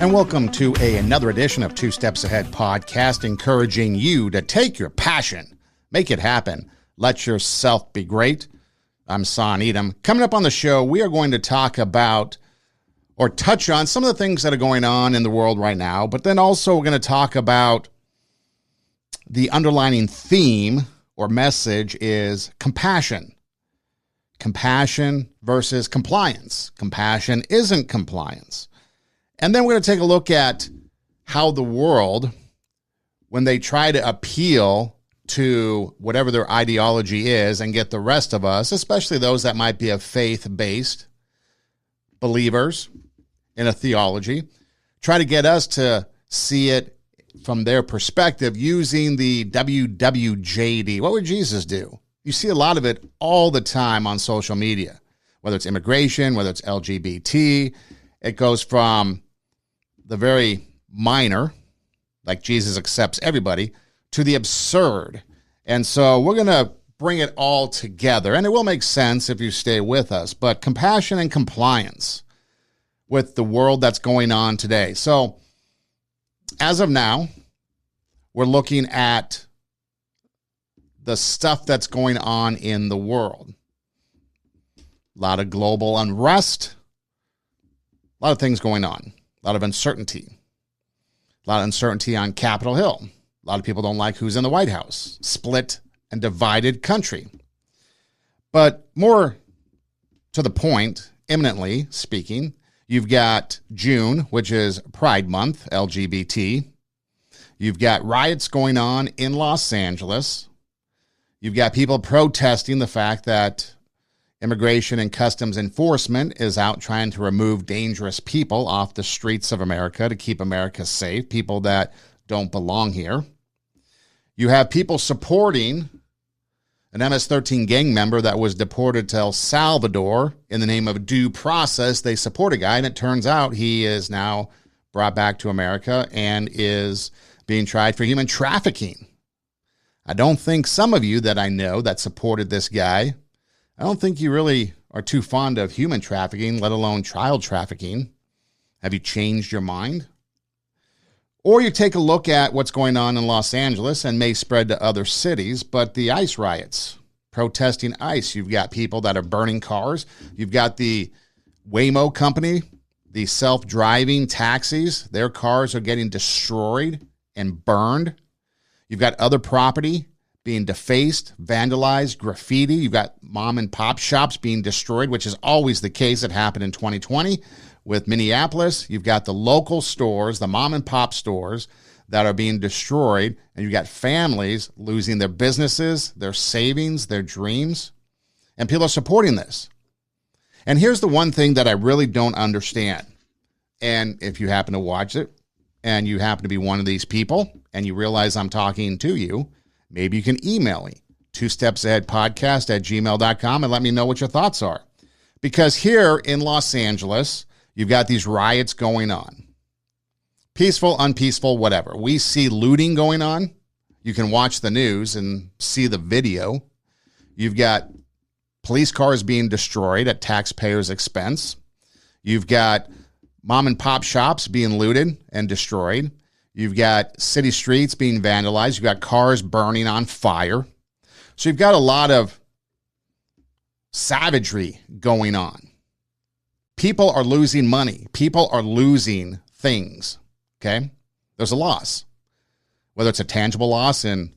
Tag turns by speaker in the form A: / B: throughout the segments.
A: And welcome to another edition of Two Steps Ahead podcast, encouraging you to take your passion, make it happen, let yourself be great. I'm Son Edom. Coming up on the show, we are going to talk about or touch on some of the things that are going on in the world right now, but then also we're going to talk about the underlining theme or message is compassion. Compassion versus compliance. Compassion isn't compliance. And then we're going to take a look at how the world, when they try to appeal to whatever their ideology is and get the rest of us, especially those that might be of faith-based believers in a theology, try to get us to see it from their perspective using the WWJD. What would Jesus do? You see a lot of it all the time on social media, whether it's immigration, whether it's LGBT. It goes from the very minor, like Jesus accepts everybody, to the absurd. And so we're going to bring it all together, and it will make sense if you stay with us, but compassion and compliance with the world that's going on today. So as of now, we're looking at the stuff that's going on in the world. A lot of global unrest, a lot of things going on. A lot of uncertainty. A lot of uncertainty on Capitol Hill. A lot of people don't like who's in the White House. Split and divided country. But more to the point, imminently speaking, you've got June, which is Pride Month, LGBT. You've got riots going on in Los Angeles. You've got people protesting the fact that Immigration and Customs Enforcement is out trying to remove dangerous people off the streets of America to keep America safe, people that don't belong here. You have people supporting an MS-13 gang member that was deported to El Salvador in the name of due process. They support a guy, and it turns out he is now brought back to America and is being tried for human trafficking. I don't think some of you that I know that supported this guy, I don't think you really are too fond of human trafficking, let alone child trafficking. Have you changed your mind? Or you take a look at what's going on in Los Angeles and may spread to other cities, but the ICE riots, protesting ICE. You've got people that are burning cars. You've got the Waymo company, the self-driving taxis. Their cars are getting destroyed and burned. You've got other property being defaced, vandalized, graffiti. You've got mom and pop shops being destroyed, which is always the case. It happened in 2020 with Minneapolis. You've got the local stores, the mom and pop stores that are being destroyed, and you've got families losing their businesses, their savings, their dreams, and people are supporting this. And here's the one thing that I really don't understand. And if you happen to watch it and you happen to be one of these people and you realize I'm talking to you, maybe you can email me, twostepsaheadpodcast@gmail.com, and let me know what your thoughts are. Because here in Los Angeles, you've got these riots going on. Peaceful, unpeaceful, whatever. We see looting going on. You can watch the news and see the video. You've got police cars being destroyed at taxpayers' expense. You've got mom and pop shops being looted and destroyed. You've got city streets being vandalized. You've got cars burning on fire. So you've got a lot of savagery going on. People are losing money. People are losing things, okay? There's a loss. Whether it's a tangible loss in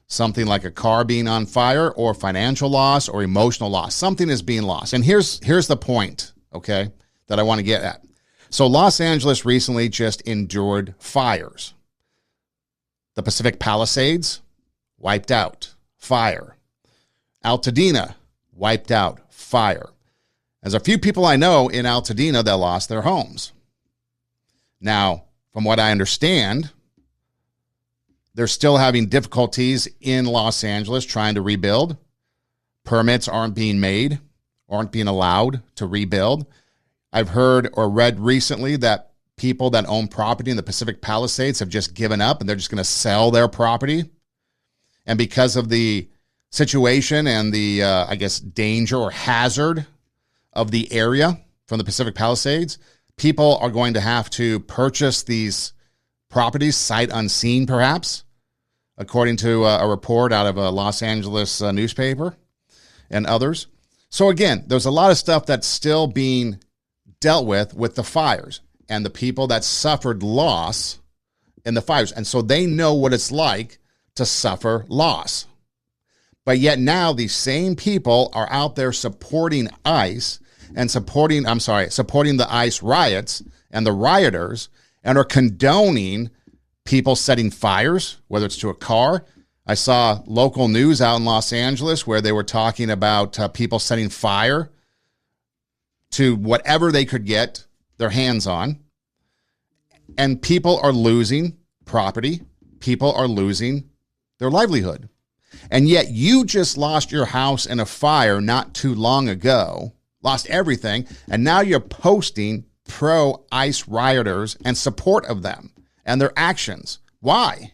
A: something like a car being on fire or financial loss or emotional loss. Something is being lost. And here's the point, okay, that I want to get at. So Los Angeles recently just endured fires. The Pacific Palisades, wiped out, fire. Altadena, wiped out, fire. There's a few people I know in Altadena that lost their homes. Now, from what I understand, they're still having difficulties in Los Angeles trying to rebuild. Permits aren't being made, aren't being allowed to rebuild. I've heard or read recently that people that own property in the Pacific Palisades have just given up and they're just going to sell their property. And because of the situation and the, danger or hazard of the area from the Pacific Palisades, People are going to have to purchase these properties sight unseen, perhaps, according to a report out of a Los Angeles newspaper and others. So again, there's a lot of stuff that's still being dealt with the fires and the people that suffered loss in the fires. And so they know what it's like to suffer loss. But yet now these same people are out there supporting ICE and supporting the ICE riots and the rioters, and are condoning people setting fires, whether it's to a car. I saw local news out in Los Angeles where they were talking about people setting fire to whatever they could get their hands on. And people are losing property. People are losing their livelihood. And yet you just lost your house in a fire not too long ago, lost everything, and now you're posting pro-ICE rioters and support of them and their actions. Why?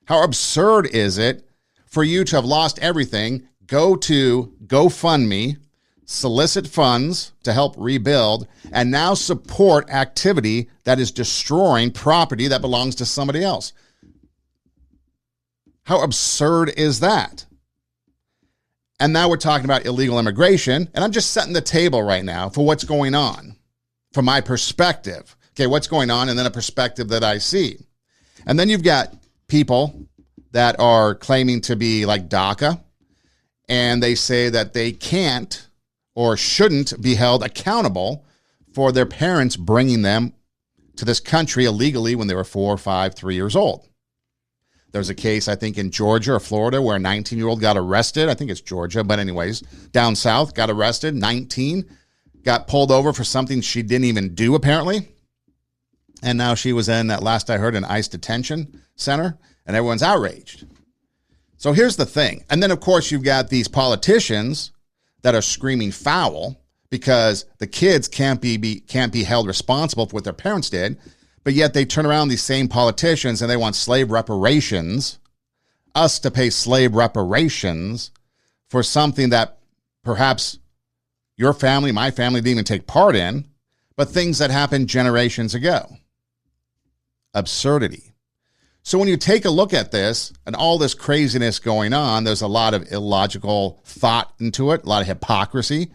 A: How absurd is it for you to have lost everything, go to GoFundMe, solicit funds to help rebuild, and now support activity that is destroying property that belongs to somebody else? How absurd is that? And now we're talking about illegal immigration, and I'm just setting the table right now for what's going on from my perspective. Okay, what's going on, and then a perspective that I see. And then you've got people that are claiming to be like DACA, and they say that they can't or shouldn't be held accountable for their parents bringing them to this country illegally when they were 4, 5, 3 years old. There's a case, I think, in Georgia or Florida where a 19-year-old got arrested. I think it's Georgia, but anyways, down south, got arrested, 19, got pulled over for something she didn't even do, apparently. And now she was in, at last I heard, an ICE detention center, and everyone's outraged. So here's the thing. And then, of course, you've got these politicians that are screaming foul because the kids can't be held responsible for what their parents did. But yet they turn around, these same politicians, and they want slave reparations, us to pay slave reparations for something that perhaps your family, my family didn't even take part in, but things that happened generations ago. Absurdity. So when you take a look at this and all this craziness going on, there's a lot of illogical thought into it, a lot of hypocrisy.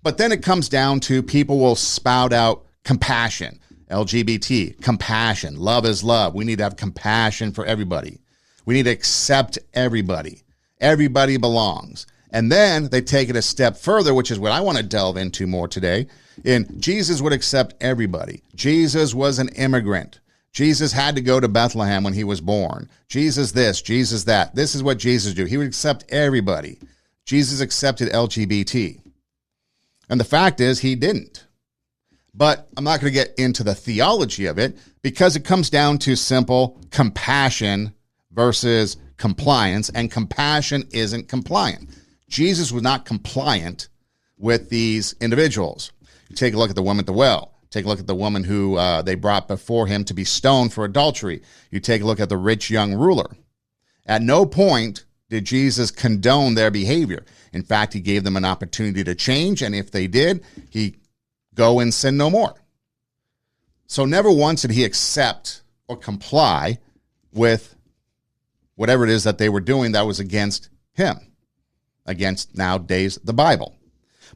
A: But then it comes down to people will spout out compassion. LGBT, compassion, love is love. We need to have compassion for everybody. We need to accept everybody. Everybody belongs. And then they take it a step further, which is what I want to delve into more today. In Jesus would accept everybody. Jesus was an immigrant. Jesus had to go to Bethlehem when he was born. Jesus this, Jesus that. This is what Jesus do. He would accept everybody. Jesus accepted LGBT. And the fact is, he didn't. But I'm not going to get into the theology of it because it comes down to simple compassion versus compliance, and compassion isn't compliant. Jesus was not compliant with these individuals. You take a look at the woman at the well. Take a look at the woman who they brought before him to be stoned for adultery. You take a look at the rich young ruler. At no point did Jesus condone their behavior. In fact, he gave them an opportunity to change, and if they did, he go and sin no more. So never once did he accept or comply with whatever it is that they were doing that was against him, against nowadays the Bible.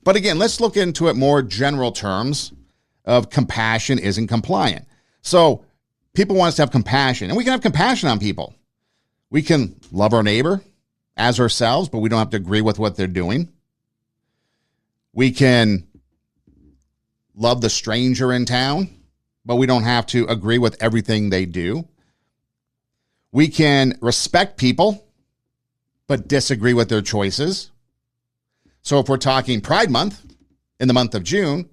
A: But again, let's look into it more general terms of compassion isn't compliant. So people want us to have compassion, and we can have compassion on people. We can love our neighbor as ourselves, but we don't have to agree with what they're doing. We can love the stranger in town, but we don't have to agree with everything they do. We can respect people, but disagree with their choices. So if we're talking Pride Month in the month of June,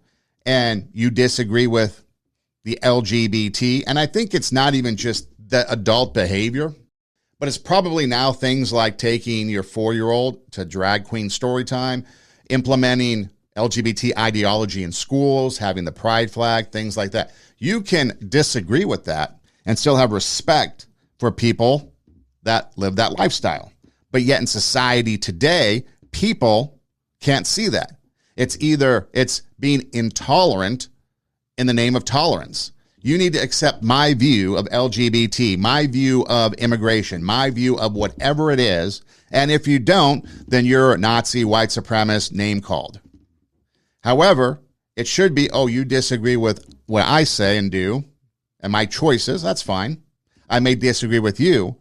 A: and you disagree with the LGBT, and I think it's not even just the adult behavior, but it's probably now things like taking your 4-year-old to drag queen story time, implementing LGBT ideology in schools, having the pride flag, things like that. You can disagree with that and still have respect for people that live that lifestyle. But yet in society today, people can't see that. It's either it's being intolerant in the name of tolerance. You need to accept my view of LGBT, my view of immigration, my view of whatever it is. And if you don't, then you're a Nazi, white supremacist, name called. However, it should be, oh, you disagree with what I say and do and my choices. That's fine. I may disagree with you.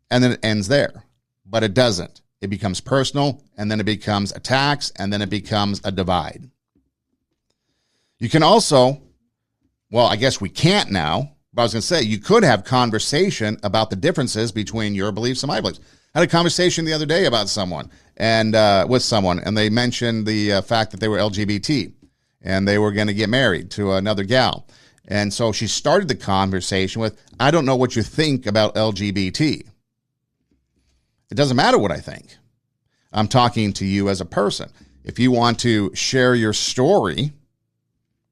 A: And then it ends there. But it doesn't. It becomes personal, and then it becomes attacks, and then it becomes a divide. You can also, well, I guess we can't now, but I was going to say, you could have conversation about the differences between your beliefs and my beliefs. I had a conversation the other day about someone, and with someone, and they mentioned the fact that they were LGBT, and they were going to get married to another gal. And so she started the conversation with, I don't know what you think about LGBT. It doesn't matter what I think. I'm talking to you as a person. If you want to share your story,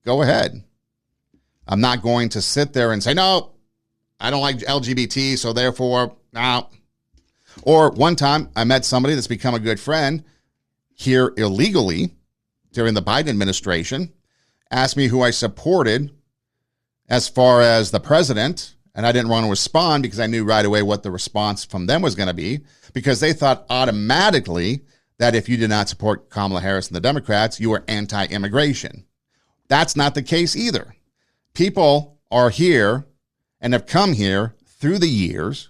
A: go ahead. I'm not going to sit there and say, no, I don't like LGBT, so therefore, no. Or one time I met somebody that's become a good friend here illegally during the Biden administration, asked me who I supported as far as the president, and I didn't want to respond because I knew right away what the response from them was going to be, because they thought automatically that if you did not support Kamala Harris and the Democrats, you were anti-immigration. That's not the case either. People are here and have come here through the years,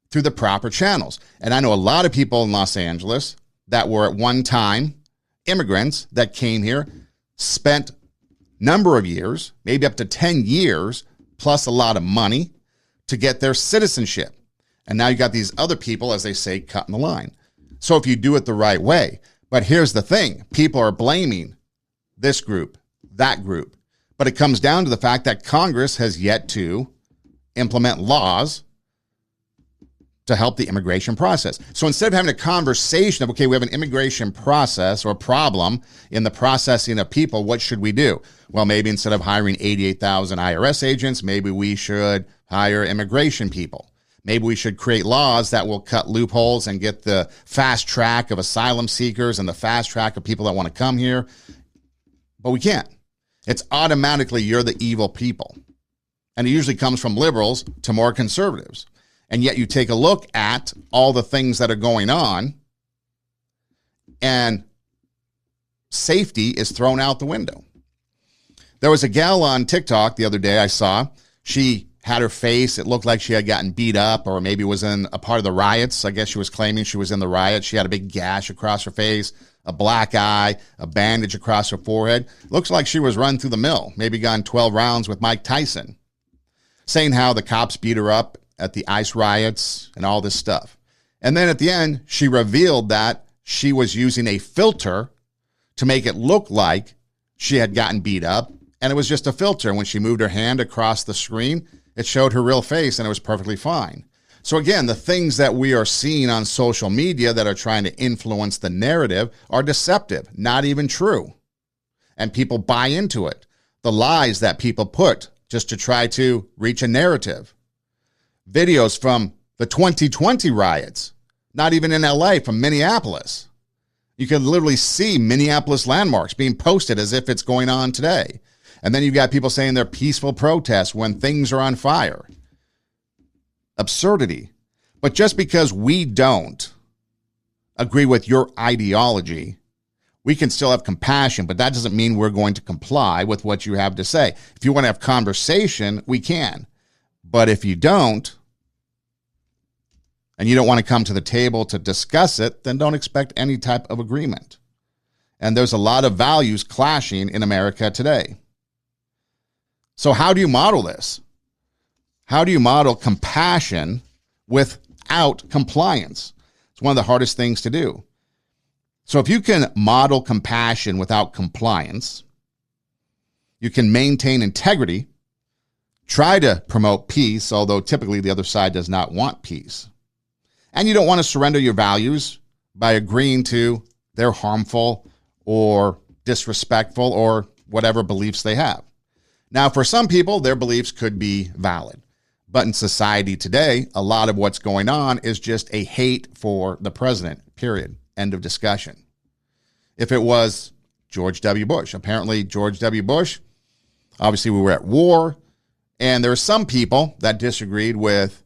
A: through the proper channels. And I know a lot of people in Los Angeles that were at one time immigrants that came here, spent number of years, maybe up to 10 years, plus a lot of money to get their citizenship. And now you got these other people, as they say, cutting the line. So if you do it the right way, but here's the thing, people are blaming this group, that group, but it comes down to the fact that Congress has yet to implement laws to help the immigration process. So instead of having a conversation of, okay, we have an immigration process or problem in the processing of people, what should we do? Well, maybe instead of hiring 88,000 IRS agents, maybe we should hire immigration people. Maybe we should create laws that will cut loopholes and get the fast track of asylum seekers and the fast track of people that want to come here. But we can't. It's automatically you're the evil people. And it usually comes from liberals to more conservatives. And yet you take a look at all the things that are going on, and safety is thrown out the window. There was a gal on TikTok the other day I saw. She had her face. It looked like she had gotten beat up or maybe was in a part of the riots. I guess she was claiming she was in the riot. She had a big gash across her face, a black eye, a bandage across her forehead. Looks like she was run through the mill, maybe gone 12 rounds with Mike Tyson, saying how the cops beat her up at the ICE riots and all this stuff. And then at the end, she revealed that she was using a filter to make it look like she had gotten beat up, and it was just a filter. When she moved her hand across the screen, it showed her real face, and it was perfectly fine. So again, the things that we are seeing on social media that are trying to influence the narrative are deceptive, not even true. And people buy into it. The lies that people put just to try to reach a narrative. Videos from the 2020 riots, not even in LA, from Minneapolis. You can literally see Minneapolis landmarks being posted as if it's going on today. And then you've got people saying they're peaceful protests when things are on fire. Absurdity. But just because we don't agree with your ideology, we can still have compassion, but that doesn't mean we're going to comply with what you have to say. If you want to have conversation, we can. But if you don't, and you don't want to come to the table to discuss it, then don't expect any type of agreement. And there's a lot of values clashing in America today. So how do you model this? How do you model compassion without compliance? It's one of the hardest things to do. So if you can model compassion without compliance, you can maintain integrity, try to promote peace, although typically the other side does not want peace. And you don't want to surrender your values by agreeing to their harmful or disrespectful or whatever beliefs they have. Now, for some people, their beliefs could be valid. But in society today, a lot of what's going on is just a hate for the president, period. End of discussion. If it was George W. Bush, apparently George W. Bush Obviously, we were at war, and there were some people that disagreed with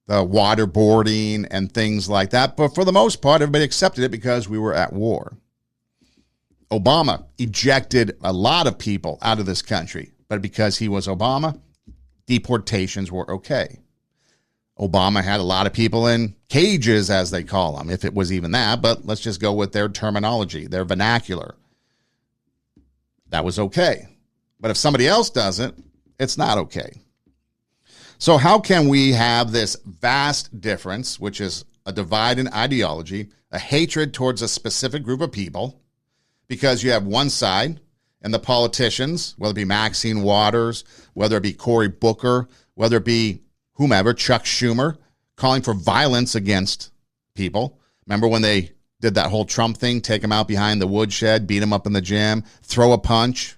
A: the waterboarding and things like that. But for the most part, everybody accepted it because we were at war. Obama ejected a lot of people out of this country, but because he was Obama, deportations were okay. Obama had a lot of people in cages, as they call them, if it was even that, but let's just go with their terminology, their vernacular. That was okay. But if somebody else does it, it's not okay. So how can we have this vast difference, which is a divide in ideology, a hatred towards a specific group of people, because you have one side and the politicians, whether it be Maxine Waters, whether it be Cory Booker, whether it be whomever, Chuck Schumer, calling for violence against people. Remember when they did that whole Trump thing, take him out behind the woodshed, beat him up in the gym, throw a punch,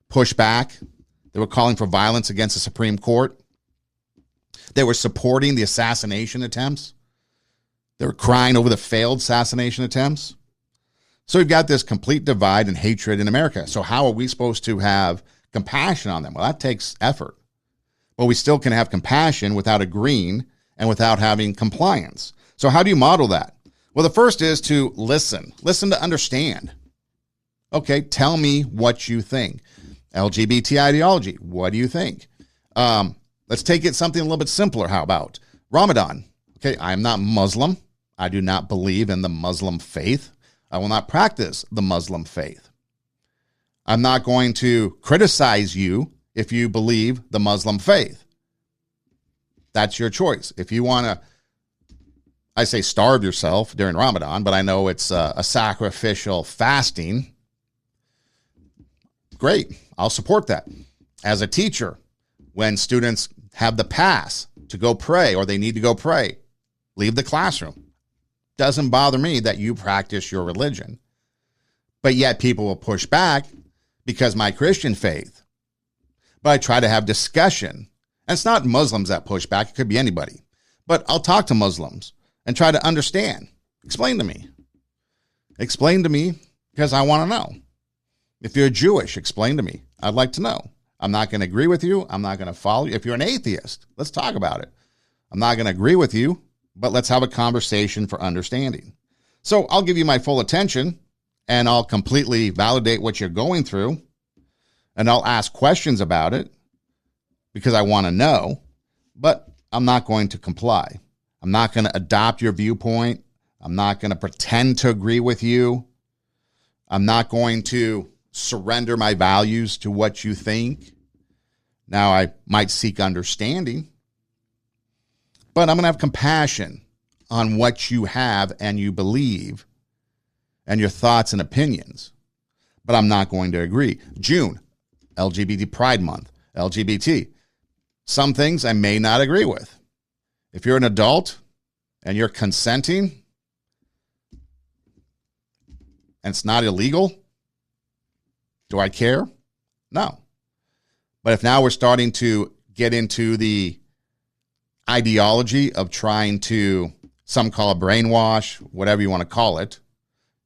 A: push back? They were calling for violence against the Supreme Court. They were supporting the assassination attempts. They were crying over the failed assassination attempts. So we've got this complete divide and hatred in America. So how are we supposed to have compassion on them? Well, that takes effort. But we still can have compassion without agreeing and without having compliance. So how do you model that? Well, the first is to listen. Listen to understand. Okay, tell me what you think. LGBT ideology, what do you think? Let's take it something a little bit simpler. How about Ramadan? Okay, I'm not Muslim. I do not believe in the Muslim faith. I will not practice the Muslim faith. I'm not going to criticize you if you believe the Muslim faith. That's your choice. If you want to, I say starve yourself during Ramadan, but I know it's a sacrificial fasting. Great. I'll support that. As a teacher, when students have the pass to go pray or they need to go pray, leave the classroom. Doesn't bother me that you practice your religion. But yet people will push back because my Christian faith. But I try to have discussion. And it's not Muslims that push back. It could be anybody. But I'll talk to Muslims and try to understand. Explain to me. Explain to me because I want to know. If you're Jewish, explain to me. I'd like to know. I'm not going to agree with you. I'm not going to follow you. If you're an atheist, let's talk about it. I'm not going to agree with you, but let's have a conversation for understanding. So I'll give you my full attention and I'll completely validate what you're going through and I'll ask questions about it because I want to know, but I'm not going to comply. I'm not going to adopt your viewpoint. I'm not going to pretend to agree with you. I'm not going to surrender my values to what you think. Now, I might seek understanding, but I'm going to have compassion on what you have and you believe and your thoughts and opinions, but I'm not going to agree. June, LGBT Pride Month, LGBT. Some things I may not agree with. If you're an adult and you're consenting and it's not illegal, do I care? No. But if now we're starting to get into the ideology of trying to, some call it brainwash, whatever you want to call it,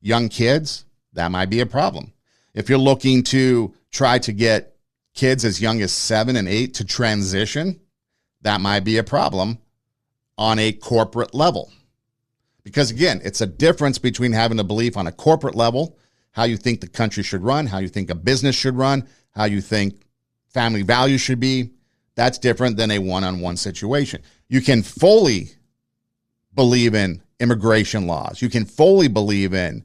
A: young kids, that might be a problem. If you're looking to try to get kids as young as 7 and 8 to transition, that might be a problem on a corporate level. Because again, it's a difference between having a belief on a corporate level, how you think the country should run, how you think a business should run, how you think family values should be. That's different than a one-on-one situation. You can fully believe in immigration laws. You can fully believe in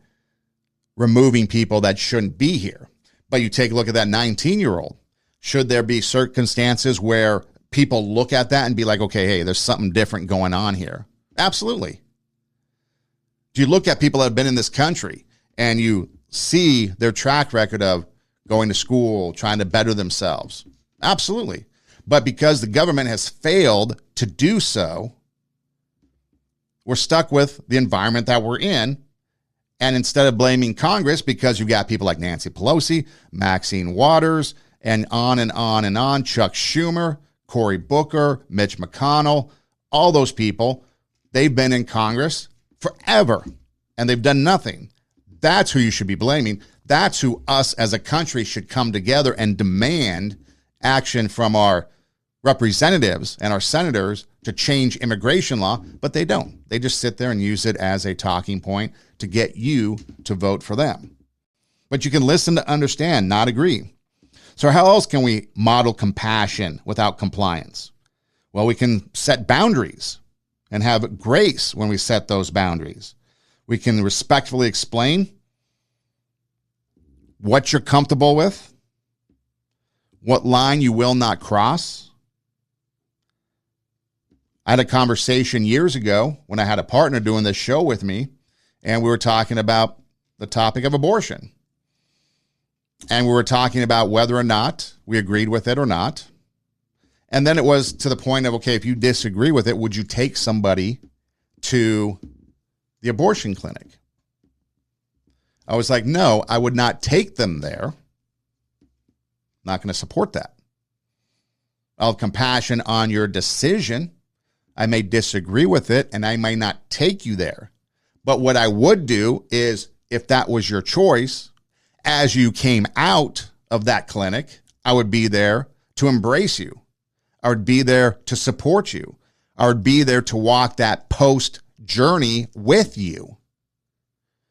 A: removing people that shouldn't be here. But you take a look at that 19-year-old. Should there be circumstances where people look at that and be like, okay, hey, there's something different going on here? Absolutely. Do you look at people that have been in this country and you see their track record of going to school, trying to better themselves? Absolutely. But because the government has failed to do so, we're stuck with the environment that we're in. And instead of blaming Congress, because you've got people like Nancy Pelosi, Maxine Waters, and on and on and on, Chuck Schumer, Cory Booker, Mitch McConnell, all those people, they've been in Congress forever and they've done nothing. That's who you should be blaming. That's who us as a country should come together and demand action from our representatives and our senators to change immigration law, but they don't. They just sit there and use it as a talking point to get you to vote for them. But you can listen to understand, not agree. So how else can we model compassion without compliance? Well, we can set boundaries and have grace when we set those boundaries. We can respectfully explain what you're comfortable with, what line you will not cross. I had a conversation years ago when I had a partner doing this show with me, and we were talking about the topic of abortion. And we were talking about whether or not we agreed with it or not. And then it was to the point of, okay, if you disagree with it, would you take somebody to the abortion clinic? I was like, no, I would not take them there. Not going to support that. I'll have compassion on your decision. I may disagree with it and I may not take you there. But what I would do is, if that was your choice, as you came out of that clinic, I would be there to embrace you. I would be there to support you. I would be there to walk that post journey with you.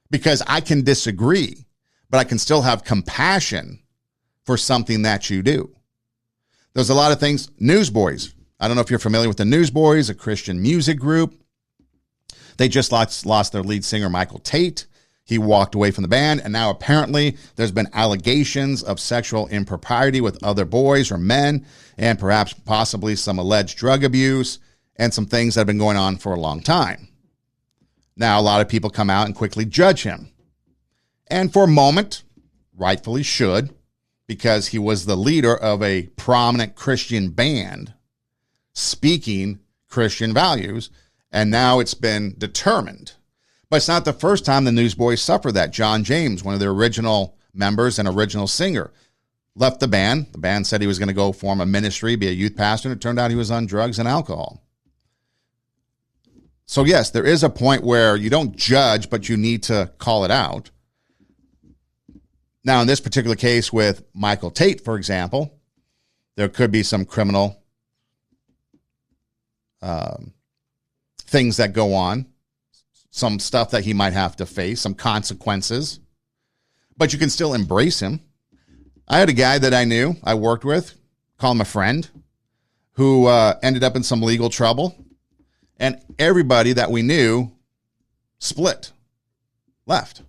A: Because I can disagree, but I can still have compassion for something that you do. There's a lot of things. Newsboys. I don't know if you're familiar with the Newsboys, a Christian music group. They just lost their lead singer, Michael Tate. He walked away from the band, and now apparently there's been allegations of sexual impropriety with other boys or men, and perhaps possibly some alleged drug abuse and some things that have been going on for a long time. Now, a lot of people come out and quickly judge him. And for a moment, rightfully should, because he was the leader of a prominent Christian band speaking Christian values, and now it's been determined. But it's not the first time the Newsboys suffered that. John James, one of their original members and original singer, left the band. The band said he was going to go form a ministry, be a youth pastor, and it turned out he was on drugs and alcohol. So yes, there is a point where you don't judge, but you need to call it out. Now, in this particular case with Michael Tate, for example, there could be some criminal things that go on, some stuff that he might have to face, some consequences, but you can still embrace him. I had a guy that I knew, I worked with, call him a friend, who ended up in some legal trouble. And everybody that we knew split, left.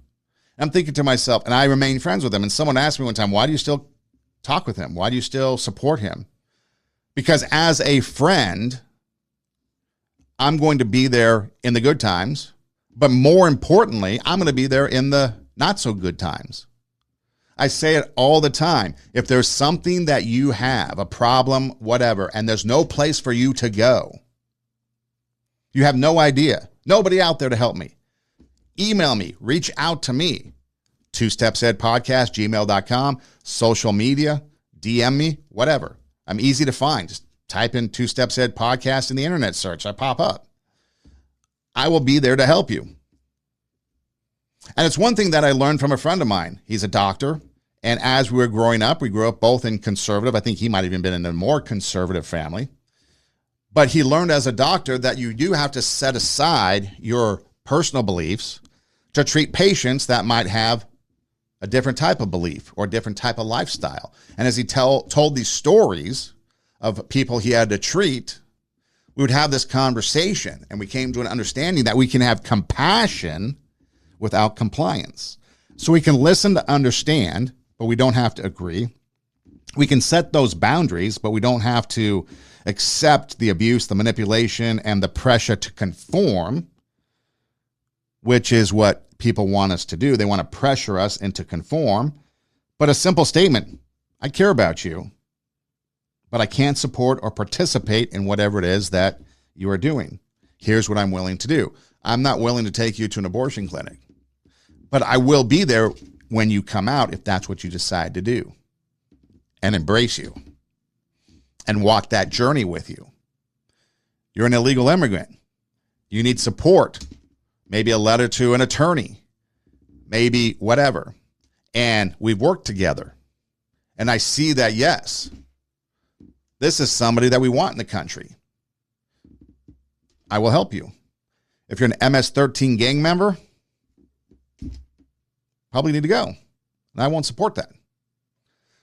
A: I'm thinking to myself, and I remain friends with him. And someone asked me one time, why do you still talk with him? Why do you still support him? Because as a friend, I'm going to be there in the good times. But more importantly, I'm going to be there in the not so good times. I say it all the time. If there's something that you have, a problem, whatever, and there's no place for you to go, you have no idea. Nobody out there to help me. Email me. Reach out to me. 2stepsaheadpodcast@gmail.com. Social media. DM me. Whatever. I'm easy to find. Just type in 2 Steps Ahead Podcast in the internet search. I pop up. I will be there to help you. And it's one thing that I learned from a friend of mine. He's a doctor. And as we were growing up, we grew up both in conservative. I think he might have even been in a more conservative family. But he learned as a doctor that you do have to set aside your personal beliefs to treat patients that might have a different type of belief or a different type of lifestyle. And as he told these stories of people he had to treat, we would have this conversation, and we came to an understanding that we can have compassion without compliance. So we can listen to understand, but we don't have to agree. We can set those boundaries, but we don't have to accept the abuse, the manipulation, and the pressure to conform, which is what people want us to do. They want to pressure us into conform. But a simple statement, I care about you, but I can't support or participate in whatever it is that you are doing. Here's what I'm willing to do. I'm not willing to take you to an abortion clinic, but I will be there when you come out if that's what you decide to do, and embrace you and walk that journey with you. You're an illegal immigrant. You need support, maybe a letter to an attorney, maybe whatever. and we've worked together, and I see that, yes, this is somebody that we want in the country, I will help you. If you're an MS-13 gang member, probably need to go, and I won't support that.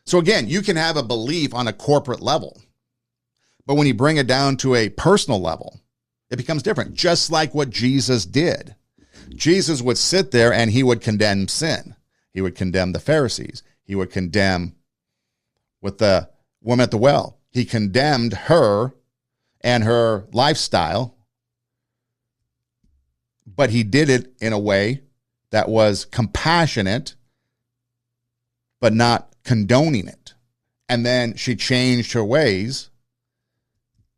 A: So again, you can have a belief on a corporate level, but when you bring it down to a personal level, it becomes different, just like what Jesus did. Jesus would sit there and he would condemn sin. He would condemn the Pharisees. He would condemn with the woman at the well. He condemned her and her lifestyle, but he did it in a way that was compassionate, but not condoning it. And then she changed her ways,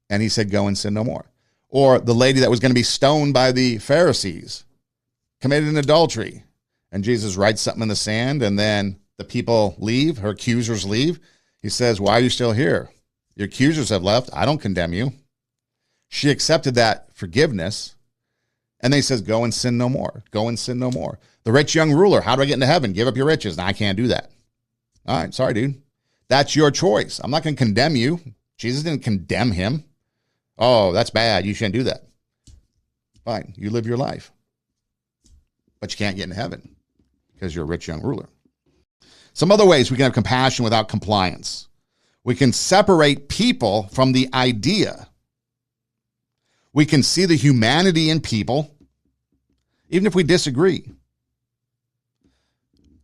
A: and he said, go and sin no more. Or the lady that was going to be stoned by the Pharisees committed an adultery, and Jesus writes something in the sand, and then the people leave, her accusers leave. He says, why are you still here? Your accusers have left. I don't condemn you. She accepted that forgiveness, and then he says, go and sin no more. Go and sin no more. The rich young ruler, how do I get into heaven? Give up your riches. No, I can't do that. All right, sorry, dude. That's your choice. I'm not going to condemn you. Jesus didn't condemn him. Oh, that's bad. You shouldn't do that. Fine, you live your life. But you can't get into heaven because you're a rich young ruler. Some other ways we can have compassion without compliance. We can separate people from the idea. We can see the humanity in people, even if we disagree.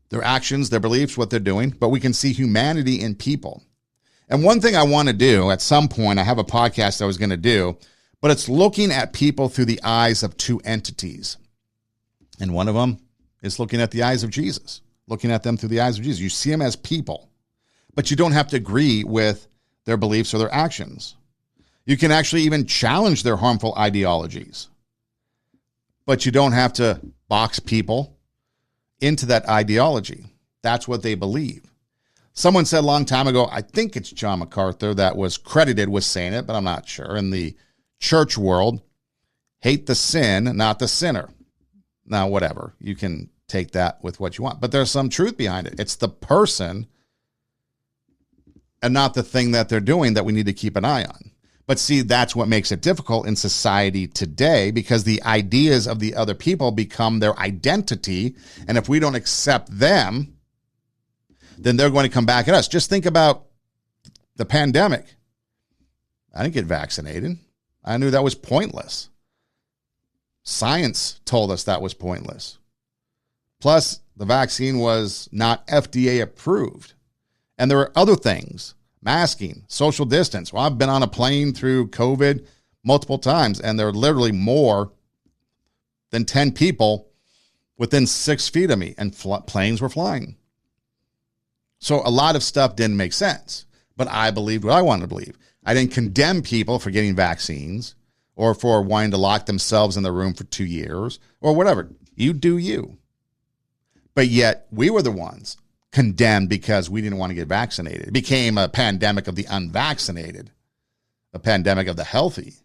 A: Their actions, their beliefs, what they're doing, but we can see humanity in people. And one thing I want to do at some point, I have a podcast I was going to do, but it's looking at people through the eyes of two entities. And one of them is looking at the eyes of Jesus, looking at them through the eyes of Jesus. You see them as people, but you don't have to agree with their beliefs or their actions. You can actually even challenge their harmful ideologies, but you don't have to box people into that ideology. That's what they believe. Someone said a long time ago, I think it's John MacArthur that was credited with saying it, but I'm not sure. In the church world, hate the sin, not the sinner. Now, whatever. You can take that with what you want, but there's some truth behind it. It's the person and not the thing that they're doing that we need to keep an eye on. But see, that's what makes it difficult in society today, because the ideas of the other people become their identity. And if we don't accept them, then they're going to come back at us. Just think about the pandemic. I didn't get vaccinated. I knew that was pointless. Science told us that was pointless. Plus, the vaccine was not FDA approved. And there were other things. Masking, social distance. Well, I've been on a plane through COVID multiple times, and there are literally more than 10 people within 6 feet of me, and planes were flying. So a lot of stuff didn't make sense, but I believed what I wanted to believe. I didn't condemn people for getting vaccines or for wanting to lock themselves in the room for 2 years or whatever. You do you. But yet we were the ones condemned because we didn't want to get vaccinated. It became a pandemic of the unvaccinated, a pandemic of the healthy.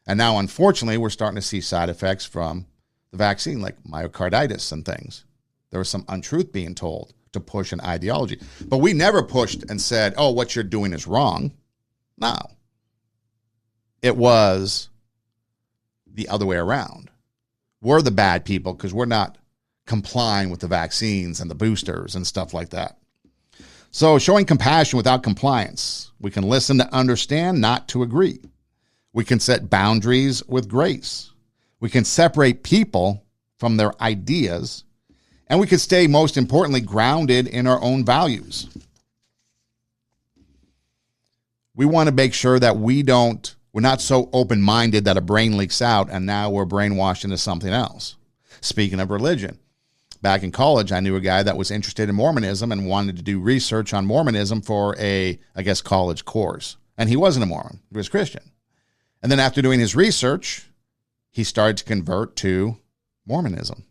A: And now, unfortunately, we're starting to see side effects from the vaccine, like myocarditis and things. There was some untruth being told to push an ideology. But we never pushed and said, oh, what you're doing is wrong. No. It was the other way around. We're the bad people because we're not complying with the vaccines and the boosters and stuff like that. So showing compassion without compliance. We can listen to understand, not to agree. We can set boundaries with grace. We can separate people from their ideas. And we can stay, most importantly, grounded in our own values. We want to make sure that we're not so open-minded that a brain leaks out and now we're brainwashed into something else. Speaking of religion, back in college, I knew a guy that was interested in Mormonism and wanted to do research on Mormonism for a, college course. And he wasn't a Mormon. He was Christian. And then after doing his research, he started to convert to Mormonism.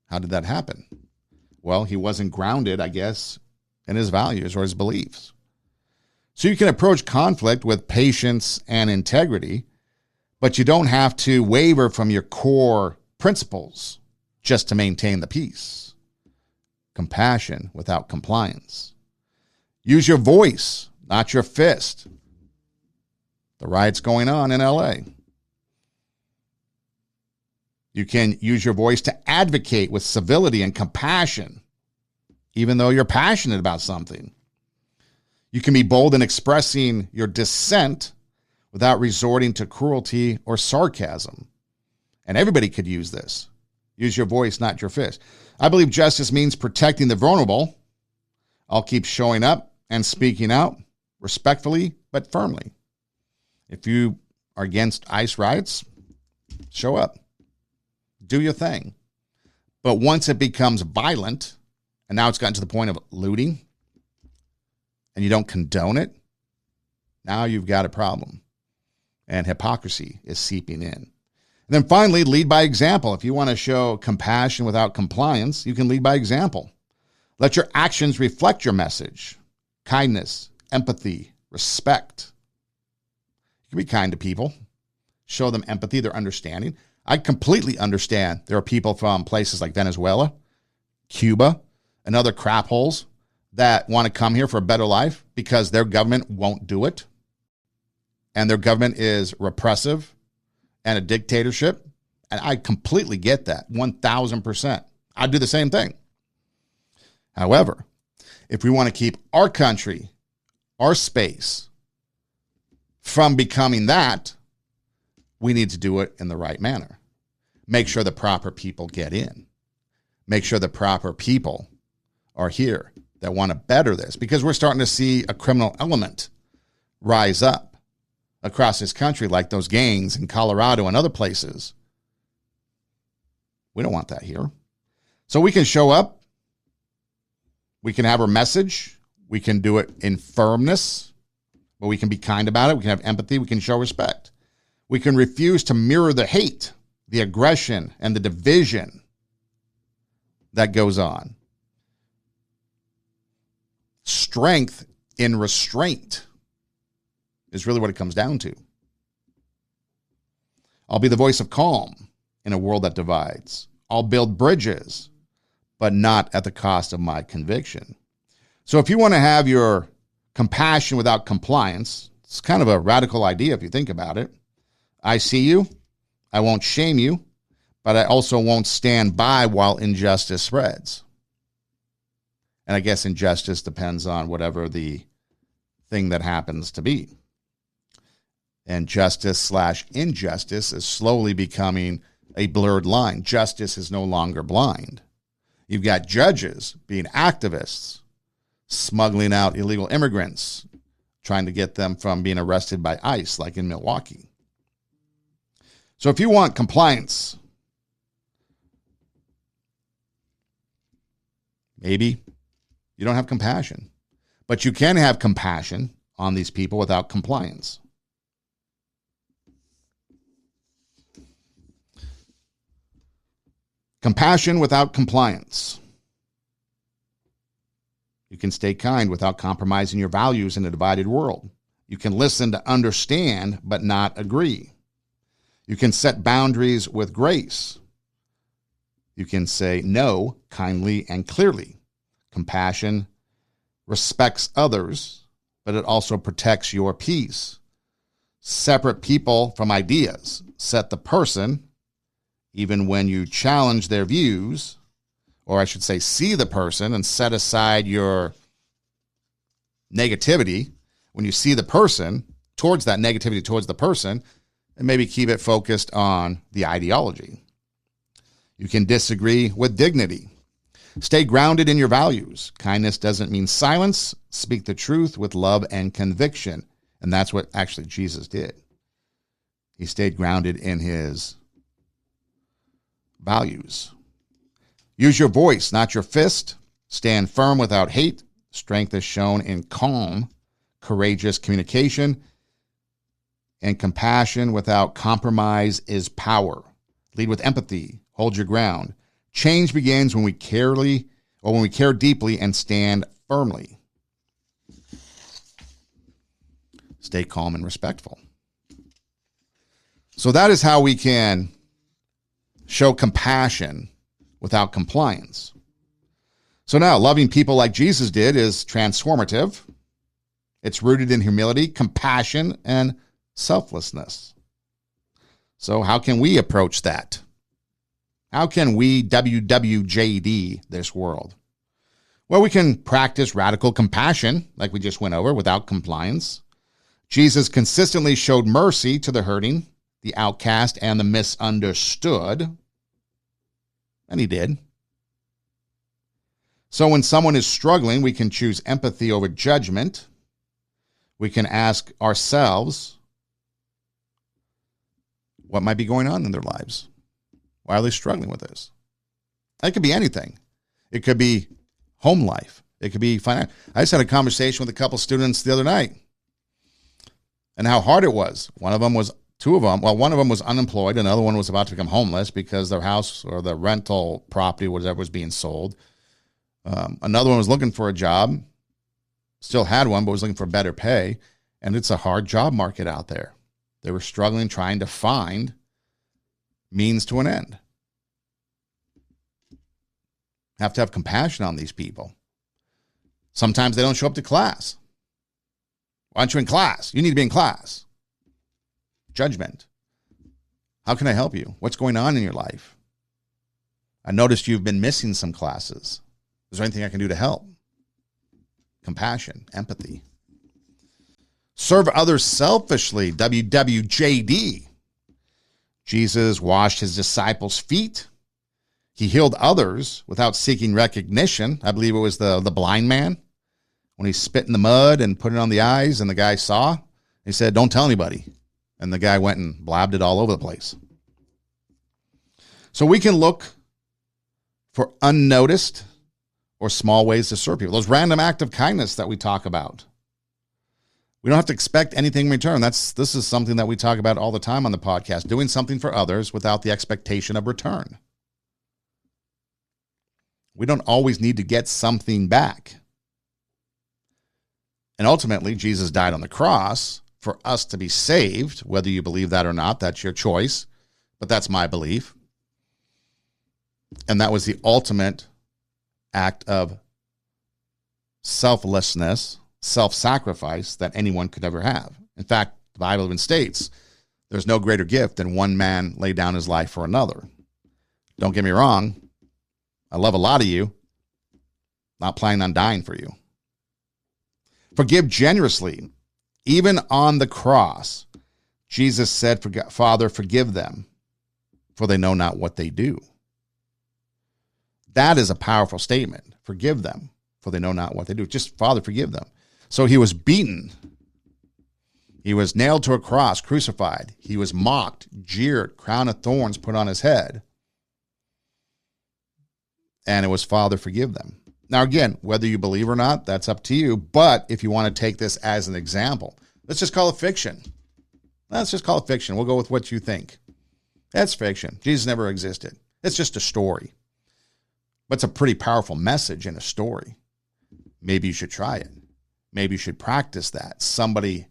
A: How did that happen? Well, he wasn't grounded, in his values or his beliefs. So you can approach conflict with patience and integrity, but you don't have to waver from your core principles just to maintain the peace. compassion without compliance. Use your voice, not your fist. The riots going on in LA. You can use your voice to advocate with civility and compassion, even though you're passionate about something. You can be bold in expressing your dissent without resorting to cruelty or sarcasm. And everybody could use this. Use your voice, not your fist. I believe justice means protecting the vulnerable. I'll keep showing up and speaking out respectfully but firmly. If you are against ICE riots, show up. Do your thing. But once it becomes violent, and now it's gotten to the point of looting, and you don't condone it, now you've got a problem. And hypocrisy is seeping in. And then finally, lead by example. If you want to show compassion without compliance, you can lead by example. Let your actions reflect your message. Kindness, empathy, respect. You can be kind to people. Show them empathy, their understanding. I completely understand there are people from places like Venezuela, Cuba, and other crap holes that want to come here for a better life because their government won't do it. And their government is repressive and a dictatorship. And I completely get that, 1,000%. I'd do the same thing. However, if we want to keep our country, our space from becoming that, we need to do it in the right manner. Make sure the proper people get in. Make sure the proper people are here that want to better this, because we're starting to see a criminal element rise up across this country, like those gangs in Colorado and other places. We don't want that here. So we can show up. We can have our message. We can do it in firmness, but we can be kind about it. We can have empathy. We can show respect. We can refuse to mirror the hate, the aggression, and the division that goes on. Strength in restraint is really what it comes down to. I'll be the voice of calm in a world that divides. I'll build bridges, but not at the cost of my conviction. So if you want to have your compassion without compliance, it's kind of a radical idea if you think about it. I see you. I won't shame you, but I also won't stand by while injustice spreads. And I guess injustice depends on whatever the thing that happens to be. And justice/injustice is slowly becoming a blurred line. Justice is no longer blind. You've got judges being activists, smuggling out illegal immigrants, trying to get them from being arrested by ICE, like in Milwaukee. So if you want compliance, maybe you don't have compassion, but you can have compassion on these people without compliance. Compassion without compliance. You can stay kind without compromising your values in a divided world. You can listen to understand, but not agree. You can set boundaries with grace. You can say no kindly and clearly. Compassion respects others, but it also protects your peace. Separate people from ideas. Set the person, even when you challenge their views, or I should say see the person and set aside your negativity. When you see the person, towards that negativity towards the person, and maybe keep it focused on the ideology. You can disagree with dignity. Stay grounded in your values. Kindness doesn't mean silence. Speak the truth with love and conviction. And that's what actually Jesus did. He stayed grounded in his values. Use your voice, not your fist. Stand firm without hate. Strength is shown in calm, courageous communication. And compassion without compromise is power. Lead with empathy. Hold your ground. Change begins when we care deeply and stand firmly. Stay calm and respectful. So that is how we can show compassion without compliance. So now, loving people like Jesus did is transformative. It's rooted in humility, compassion, and selflessness. So how can we approach that? How can we WWJD this world? Well, we can practice radical compassion, like we just went over, without compliance. Jesus consistently showed mercy to the hurting, the outcast, and the misunderstood. And he did. So when someone is struggling, we can choose empathy over judgment. We can ask ourselves what might be going on in their lives. Why are they struggling with this? It could be anything. It could be home life. It could be financial. I just had a conversation with a couple students the other night and how hard it was. One of them was unemployed. Another one was about to become homeless because their house or the rental property, whatever, was being sold. Another one was looking for a job, still had one, but was looking for better pay. And it's a hard job market out there. They were struggling, trying to find means to an end. Have to have compassion on these people. Sometimes they don't show up to class. Why aren't you in class? You need to be in class. Judgment. How can I help you? What's going on in your life? I noticed you've been missing some classes. Is there anything I can do to help? Compassion, empathy. Serve others selfishly, WWJD. Jesus washed his disciples' feet. He healed others without seeking recognition. I believe it was the blind man when he spit in the mud and put it on the eyes and the guy saw. He said, "Don't tell anybody." And the guy went and blabbed it all over the place. So we can look for unnoticed or small ways to serve people. Those random acts of kindness that we talk about. We don't have to expect anything in return. This is something that we talk about all the time on the podcast, doing something for others without the expectation of return. We don't always need to get something back. And ultimately, Jesus died on the cross for us to be saved, whether you believe that or not. That's your choice, but that's my belief. And that was the ultimate act of selflessness, self-sacrifice that anyone could ever have. In fact, the Bible even states there's no greater gift than one man lay down his life for another. Don't get me wrong. I love a lot of you. Not planning on dying for you. Forgive generously. Even on the cross, Jesus said, "Father, forgive them, for they know not what they do." That is a powerful statement. Forgive them, for they know not what they do. Just, Father, forgive them. So he was beaten. He was nailed to a cross, crucified. He was mocked, jeered, crown of thorns put on his head. And it was, Father, forgive them. Now, again, whether you believe or not, that's up to you. But if you want to take this as an example, let's just call it fiction. Let's just call it fiction. We'll go with what you think. That's fiction. Jesus never existed. It's just a story. But it's a pretty powerful message in a story. Maybe you should try it. Maybe you should practice that. Somebody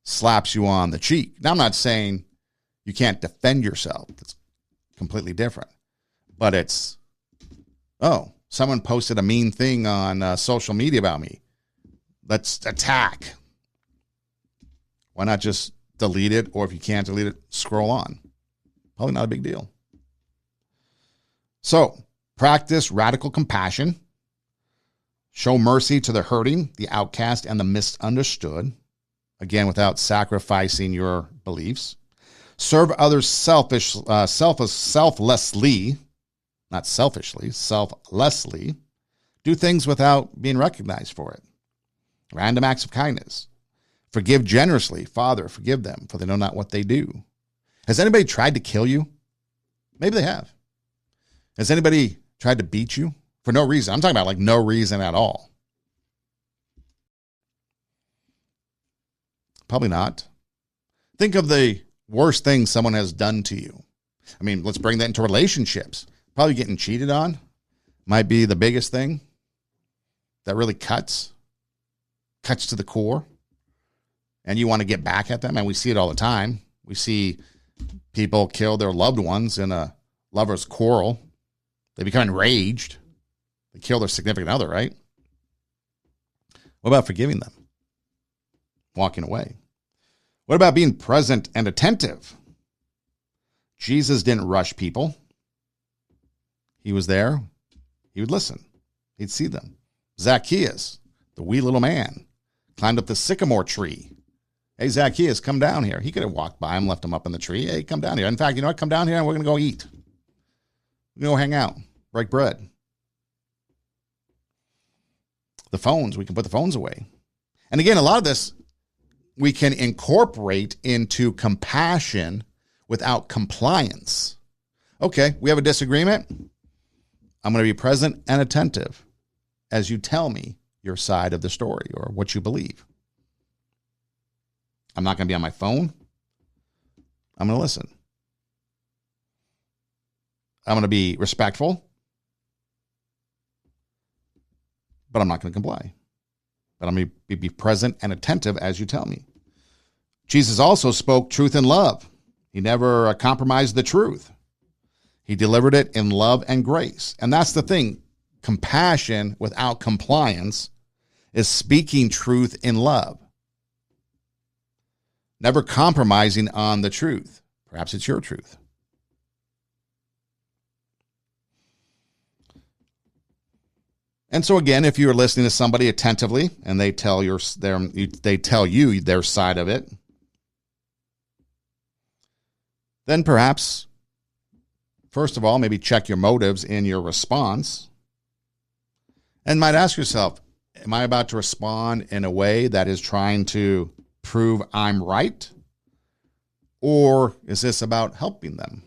A: slaps you on the cheek. Now, I'm not saying you can't defend yourself. It's completely different. But it's, oh, someone posted a mean thing on social media about me. Let's attack. Why not just delete it? Or if you can't delete it, scroll on. Probably not a big deal. So, practice radical compassion. Show mercy to the hurting, the outcast, and the misunderstood. Again, without sacrificing your beliefs. Serve others selflessly, not selfishly, selflessly. Do things without being recognized for it. Random acts of kindness. Forgive generously. Father, forgive them, for they know not what they do. Has anybody tried to kill you? Maybe they have. Has anybody tried to beat you? For no reason. I'm talking about like no reason at all. Probably not. Think of the worst thing someone has done to you. I mean, let's bring that into relationships. Probably getting cheated on might be the biggest thing that really cuts to the core. And you want to get back at them. And we see it all the time. We see people kill their loved ones in a lover's quarrel. They become enraged. They kill their significant other, right? What about forgiving them? Walking away. What about being present and attentive? Jesus didn't rush people. He was there. He would listen. He'd see them. Zacchaeus, the wee little man, climbed up the sycamore tree. Hey, Zacchaeus, come down here. He could have walked by him, left him up in the tree. Hey, come down here. In fact, you know what? Come down here and we're going to go eat. We're going to go hang out, break bread. The phones, we can put the phones away. And again, a lot of this we can incorporate into compassion without compliance. Okay, we have a disagreement. I'm going to be present and attentive as you tell me your side of the story or what you believe. I'm not going to be on my phone. I'm going to listen. I'm going to be respectful, but I'm not going to comply. But I'm going to be present and attentive as you tell me. Jesus also spoke truth in love. He never compromised the truth. He delivered it in love and grace. And that's the thing. Compassion without compliance is speaking truth in love. Never compromising on the truth. Perhaps it's your truth. And so again, if you're listening to somebody attentively and they tell you their side of it, then perhaps, first of all, maybe check your motives in your response and might ask yourself, am I about to respond in a way that is trying to prove I'm right? Or is this about helping them?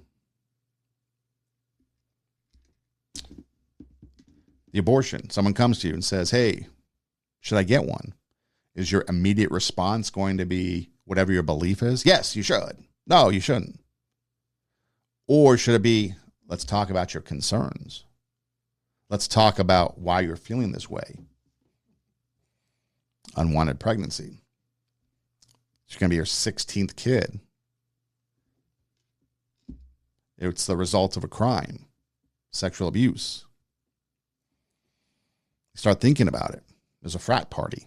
A: The abortion. Someone comes to you and says, hey, should I get one? Is your immediate response going to be whatever your belief is? Yes, you should. No, you shouldn't. Or should it be, let's talk about your concerns. Let's talk about why you're feeling this way. Unwanted pregnancy. It's going to be your 16th kid. It's the result of a crime, sexual abuse. Start thinking about it. There's a frat party.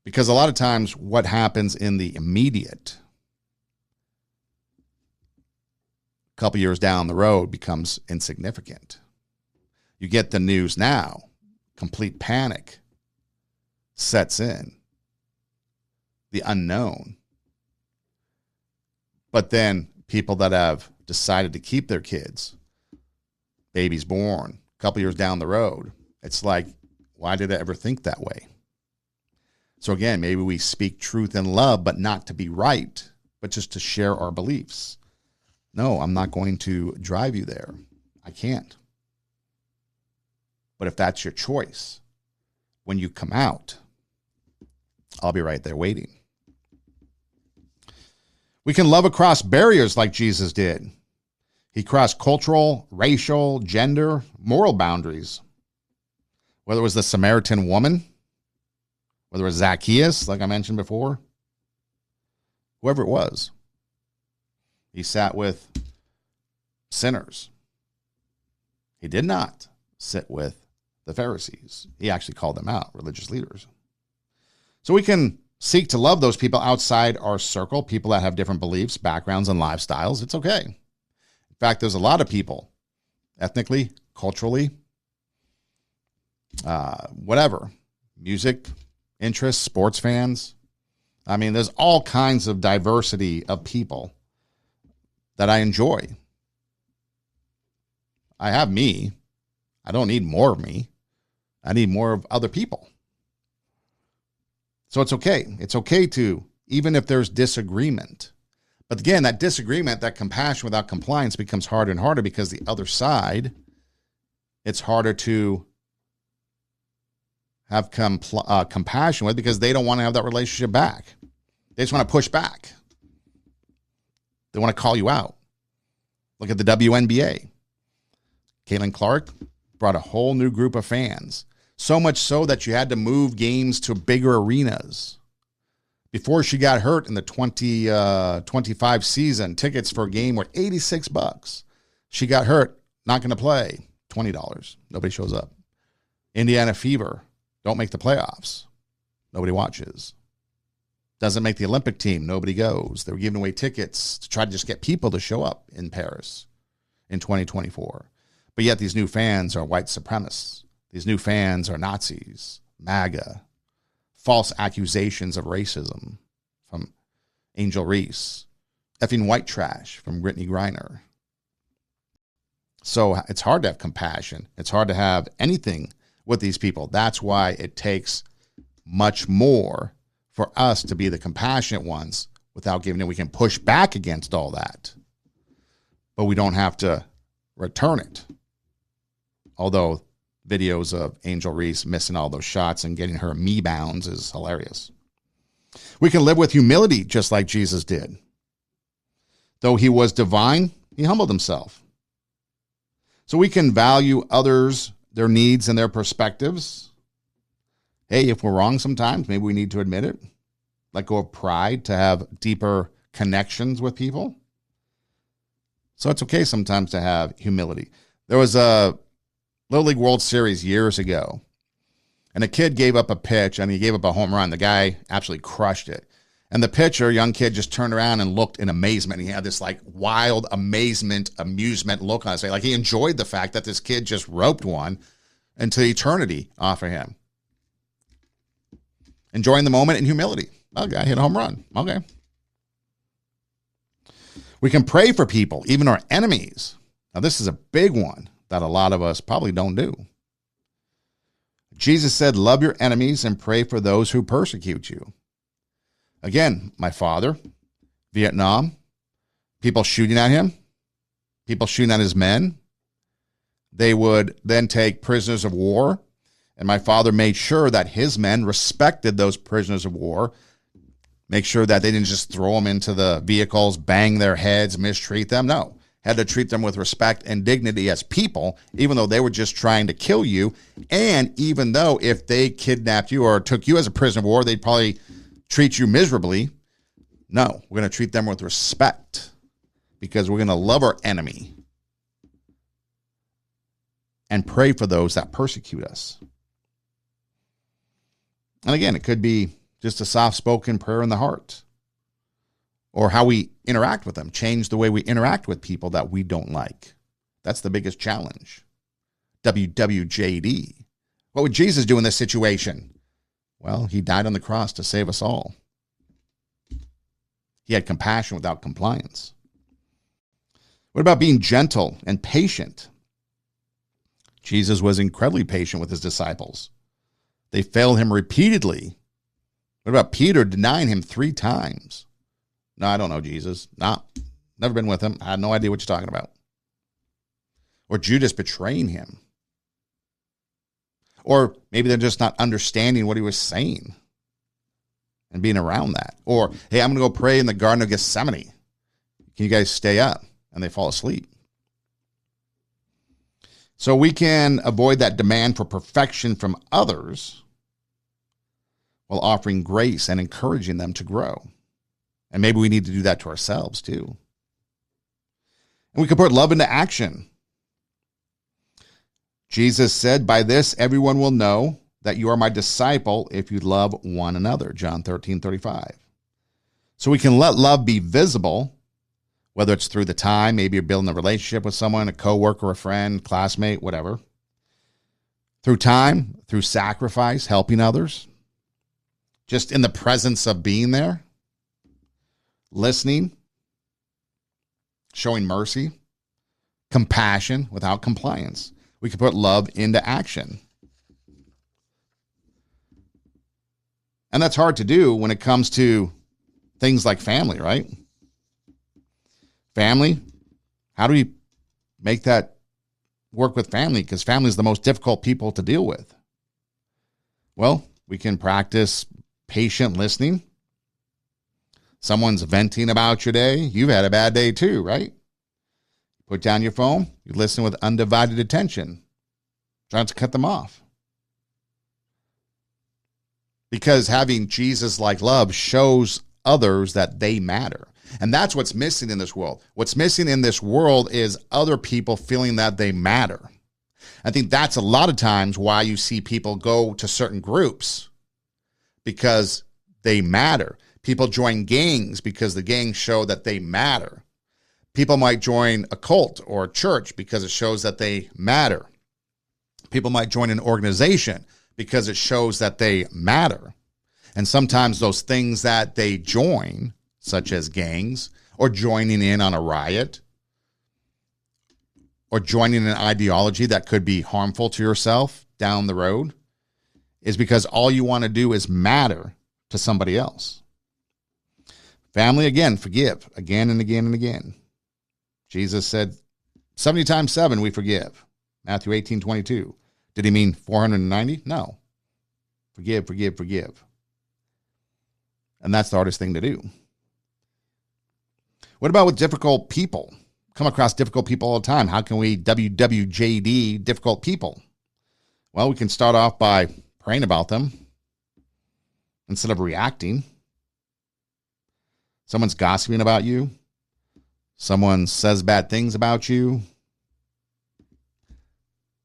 A: Because a lot of times what happens in the immediate, a couple years down the road, becomes insignificant. You get the news now. Complete panic sets in. The unknown. But then people that have decided to keep their kids, babies born, a couple years down the road, it's like, why did I ever think that way? So again, maybe we speak truth in love, but not to be right, but just to share our beliefs. No, I'm not going to drive you there. I can't. But if that's your choice, when you come out, I'll be right there waiting. We can love across barriers like Jesus did. He crossed cultural, racial, gender, moral boundaries. Whether it was the Samaritan woman, whether it was Zacchaeus, like I mentioned before, whoever it was, he sat with sinners. He did not sit with the Pharisees. He actually called them out, religious leaders. So we can seek to love those people outside our circle, people that have different beliefs, backgrounds, and lifestyles. It's okay. In fact, there's a lot of people, ethnically, culturally, whatever, music, interests, sports fans. I mean, there's all kinds of diversity of people that I enjoy. I have me. I don't need more of me. I need more of other people. So it's okay. It's okay to, even if there's disagreement. But again, that disagreement, that compassion without compliance becomes harder and harder because the other side, it's harder to have compassion with because they don't want to have that relationship back. They just want to push back. They want to call you out. Look at the WNBA. Caitlin Clark brought a whole new group of fans. So much so that you had to move games to bigger arenas. Before she got hurt in the 2025 season, tickets for a game were $86. She got hurt. not going to play, $20. Nobody shows up. Indiana Fever, don't make the playoffs. Nobody watches. Doesn't make the Olympic team. Nobody goes. They were giving away tickets to try to just get people to show up in Paris in 2024. But yet these new fans are white supremacists. These new fans are Nazis, MAGA, false accusations of racism from Angel Reese, effing white trash from Brittany Griner. So it's hard to have compassion. It's hard to have anything with these people. That's why it takes much more for us to be the compassionate ones without giving it. We can push back against all that, but we don't have to return it. Although videos of Angel Reese missing all those shots and getting her me bounds is hilarious. We can live with humility just like Jesus did. Though he was divine, he humbled himself. So we can value others, their needs and their perspectives. Hey, if we're wrong sometimes, maybe we need to admit it. Let go of pride to have deeper connections with people. So it's okay sometimes to have humility. There was a Little League World Series years ago, and a kid gave up a pitch, and he gave up a home run. The guy absolutely crushed it. And the pitcher, young kid, just turned around and looked in amazement. He had this like wild amazement, amusement look on his face. Like he enjoyed the fact that this kid just roped one into eternity off of him. Enjoying the moment in humility. Oh, guy hit a home run. Okay. We can pray for people, even our enemies. Now, this is a big one that a lot of us probably don't do. Jesus said, love your enemies and pray for those who persecute you. Again, my father, Vietnam, people shooting at him, people shooting at his men. They would then take prisoners of war, and my father made sure that his men respected those prisoners of war, make sure that they didn't just throw them into the vehicles, bang their heads, mistreat them. No, had to treat them with respect and dignity as people, even though they were just trying to kill you. And even though if they kidnapped you or took you as a prisoner of war, they'd probably treat you miserably. No, we're going to treat them with respect because we're going to love our enemy and pray for those that persecute us. And again, it could be just a soft-spoken prayer in the heart or how we interact with them, change the way we interact with people that we don't like. That's the biggest challenge. WWJD. What would Jesus do in this situation? Well, he died on the cross to save us all. He had compassion without compliance. What about being gentle and patient? Jesus was incredibly patient with his disciples. They failed him repeatedly. What about Peter denying him 3 times? No, I don't know Jesus. No, never been with him. I had no idea what you're talking about. Or Judas betraying him. Or maybe they're just not understanding what he was saying and being around that. Or, hey, I'm going to go pray in the Garden of Gethsemane. Can you guys stay up? And they fall asleep. So we can avoid that demand for perfection from others while offering grace and encouraging them to grow. And maybe we need to do that to ourselves too. And we can put love into action. Jesus said, by this everyone will know that you are my disciple if you love one another. John 13:35. So we can let love be visible, whether it's through the time, maybe you're building a relationship with someone, a coworker, a friend, classmate, whatever. Through time, through sacrifice, helping others. Just in the presence of being there. Listening. Showing mercy. Compassion without compliance. We can put love into action. And that's hard to do when it comes to things like family, right? Family, how do we make that work with family? Because family is the most difficult people to deal with. Well, we can practice patient listening. Someone's venting about your day. You've had a bad day too, right? Put down your phone. You listen with undivided attention. Try not to cut them off. Because having Jesus-like love shows others that they matter. And that's what's missing in this world. What's missing in this world is other people feeling that they matter. I think that's a lot of times why you see people go to certain groups, because they matter. People join gangs because the gangs show that they matter. People might join a cult or a church because it shows that they matter. People might join an organization because it shows that they matter. And sometimes those things that they join, such as gangs, or joining in on a riot, or joining an ideology that could be harmful to yourself down the road, is because all you want to do is matter to somebody else. Family, again, forgive again and again and again. Jesus said 70 times 7 we forgive. Matthew 18:22. Did he mean 490? No. Forgive, forgive, forgive. And that's the hardest thing to do. What about with difficult people? Come across difficult people all the time. How can we WWJD difficult people? Well, we can start off by praying about them instead of reacting. Someone's gossiping about you. Someone says bad things about you.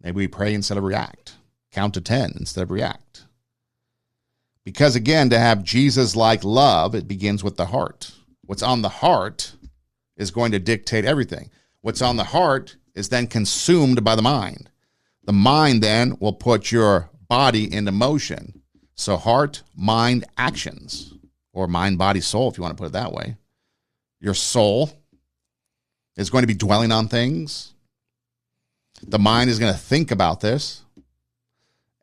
A: Maybe we pray instead of react. Count to 10 instead of react. Because again, to have Jesus-like love, it begins with the heart. What's on the heart is going to dictate everything. What's on the heart is then consumed by the mind. The mind then will put your body into motion. So heart, mind, actions, or mind, body, soul, if you want to put it that way. Your soul is going to be dwelling on things. The mind is going to think about this,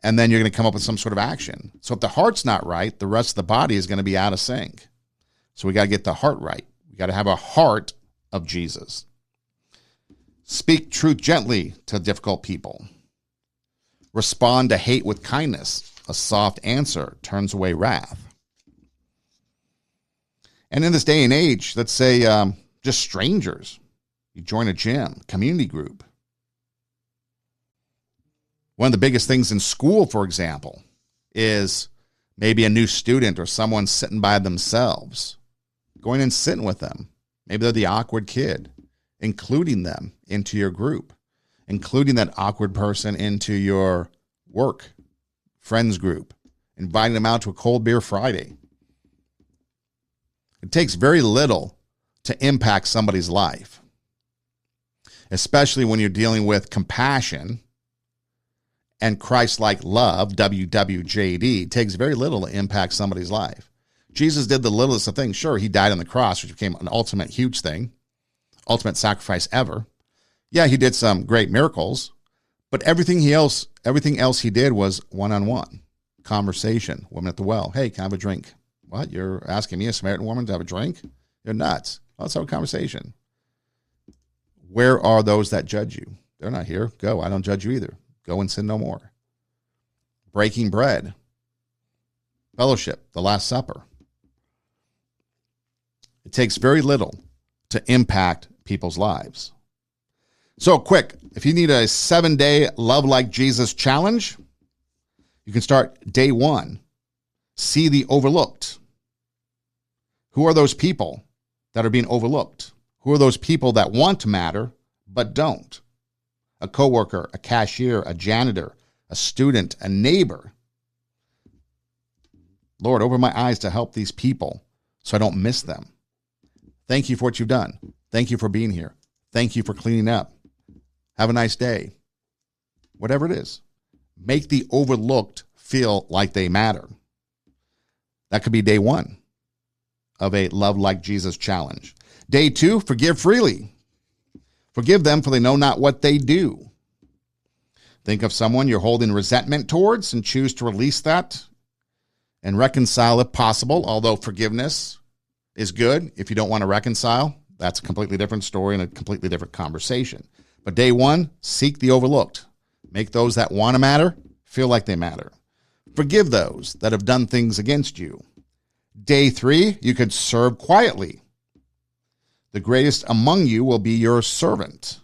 A: and then you're going to come up with some sort of action. So if the heart's not right, the rest of the body is going to be out of sync. So we got to get the heart right. We got to have a heart of Jesus. Speak truth gently to difficult people. Respond to hate with kindness. A soft answer turns away wrath. And in this day and age, let's say just strangers. You join a gym, community group. One of the biggest things in school, for example, is maybe a new student or someone sitting by themselves. Going and sitting with them. Maybe they're the awkward kid. Including them into your group. Including that awkward person into your work, friends group. Inviting them out to a cold beer Friday. It takes very little to impact somebody's life. Especially when you're dealing with compassion and Christ-like love, WWJD. It takes very little to impact somebody's life. Jesus did the littlest of things. Sure, he died on the cross, which became an ultimate huge thing. Ultimate sacrifice ever. Yeah, he did some great miracles, but everything else he did was one-on-one. Conversation. Woman at the well. Hey, can I have a drink? What? You're asking me, a Samaritan woman, to have a drink? You're nuts. Let's have a conversation. Where are those that judge you? They're not here. Go. I don't judge you either. Go and sin no more. Breaking bread. Fellowship. The Last Supper. It takes very little to impact people's lives. So quick, if you need a 7-day Love Like Jesus challenge, you can start day 1. See the overlooked. Who are those people that are being overlooked? Who are those people that want to matter but don't? A coworker, a cashier, a janitor, a student, a neighbor. Lord, open my eyes to help these people so I don't miss them. Thank you for what you've done. Thank you for being here. Thank you for cleaning up. Have a nice day. Whatever it is. Make the overlooked feel like they matter. That could be day 1 of a Love Like Jesus challenge. Day 2, forgive freely. Forgive them, for they know not what they do. Think of someone you're holding resentment towards and choose to release that and reconcile if possible, although forgiveness is good. If you don't want to reconcile, that's a completely different story and a completely different conversation. But day 1, seek the overlooked. Make those that want to matter feel like they matter. Forgive those that have done things against you. Day 3, you could serve quietly. The greatest among you will be your servant.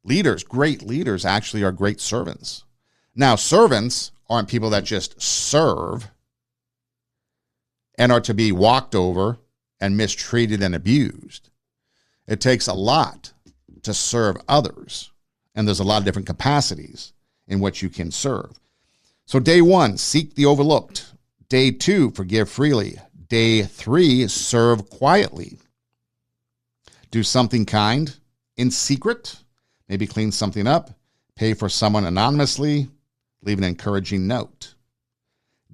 A: Leaders, great leaders, actually are great servants. Now, servants aren't people that just serve and are to be walked over and mistreated and abused. It takes a lot to serve others, and there's a lot of different capacities in which you can serve. So day 1, seek the overlooked. Day 2, forgive freely. Day 3, serve quietly. Do something kind in secret, maybe clean something up, pay for someone anonymously, leave an encouraging note.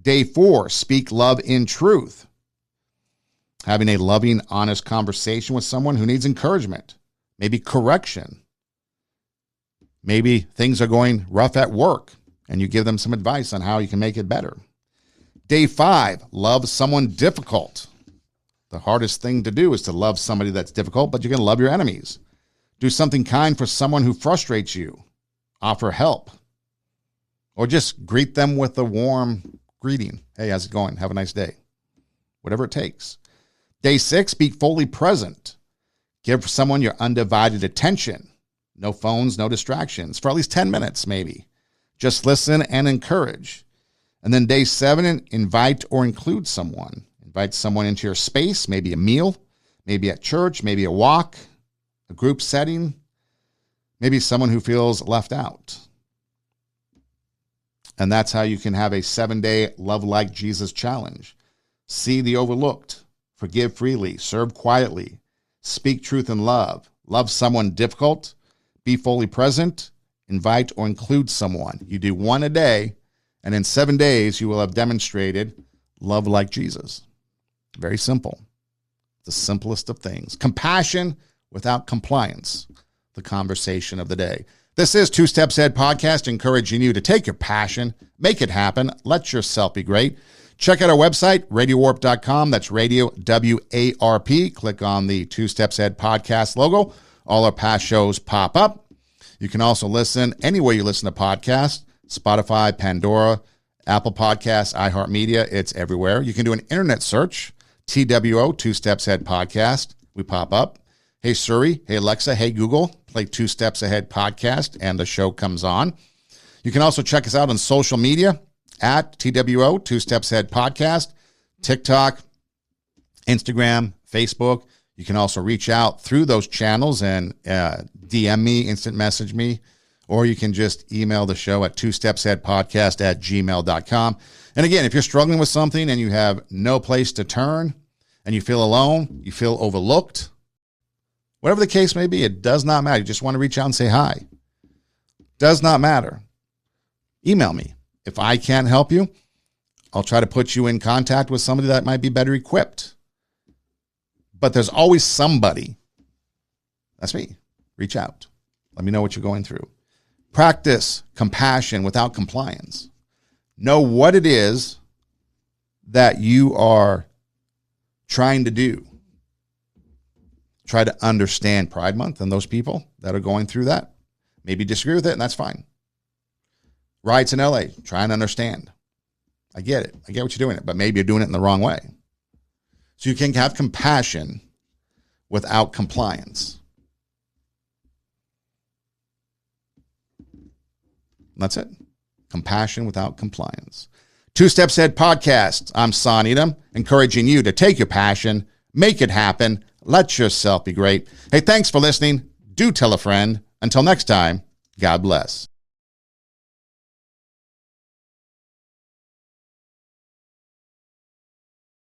A: Day 4, speak love in truth. Having a loving, honest conversation with someone who needs encouragement, maybe correction. Maybe things are going rough at work and you give them some advice on how you can make it better. Day 5, love someone difficult. The hardest thing to do is to love somebody that's difficult, but you're going to love your enemies. Do something kind for someone who frustrates you. Offer help. Or just greet them with a warm greeting. Hey, how's it going? Have a nice day. Whatever it takes. Day 6, be fully present. Give someone your undivided attention. No phones, no distractions. For at least 10 minutes, maybe. Just listen and encourage. And then day 7, invite or include someone. Invite someone into your space, maybe a meal, maybe at church, maybe a walk, a group setting, maybe someone who feels left out. And that's how you can have a 7-day Love Like Jesus challenge. See the overlooked, forgive freely, serve quietly, speak truth in love, love someone difficult, be fully present, invite or include someone. You do 1 a day, and in 7 days, you will have demonstrated love like Jesus. Very simple. The simplest of things. Compassion without compliance. The conversation of the day. This is Two Steps Ahead Podcast, encouraging you to take your passion, make it happen, let yourself be great. Check out our website, radiowarp.com. That's radio, W-A-R-P. Click on the Two Steps Ahead Podcast logo. All our past shows pop up. You can also listen anywhere you listen to podcasts, Spotify, Pandora, Apple Podcasts, iHeartMedia. It's everywhere. You can do an internet search, TWO, Two Steps Ahead Podcast. We pop up. Hey Siri, hey Alexa, hey Google, play Two Steps Ahead Podcast, and the show comes on. You can also check us out on social media at TWO, Two Steps Ahead Podcast, TikTok, Instagram, Facebook. You can also reach out through those channels and DM me, instant message me, or you can just email the show at twostepsaheadpodcast@gmail.com. And again, if you're struggling with something and you have no place to turn and you feel alone, you feel overlooked, whatever the case may be, it does not matter. You just want to reach out and say hi. Does not matter. Email me. If I can't help you, I'll try to put you in contact with somebody that might be better equipped. But there's always somebody. That's me. Reach out. Let me know what you're going through. Practice compassion without compliance. Know what it is that you are trying to do. Try to understand Pride Month and those people that are going through that. Maybe disagree with it, and that's fine. Riots in LA, try and understand. I get it. I get what you're doing, but maybe you're doing it in the wrong way. So you can have compassion without compliance. That's it. Compassion without compliance. Two Steps Ahead Podcast. I'm Son Edom, encouraging you to take your passion, make it happen, let yourself be great. Hey, thanks for listening. Do tell a friend. Until next time, God bless.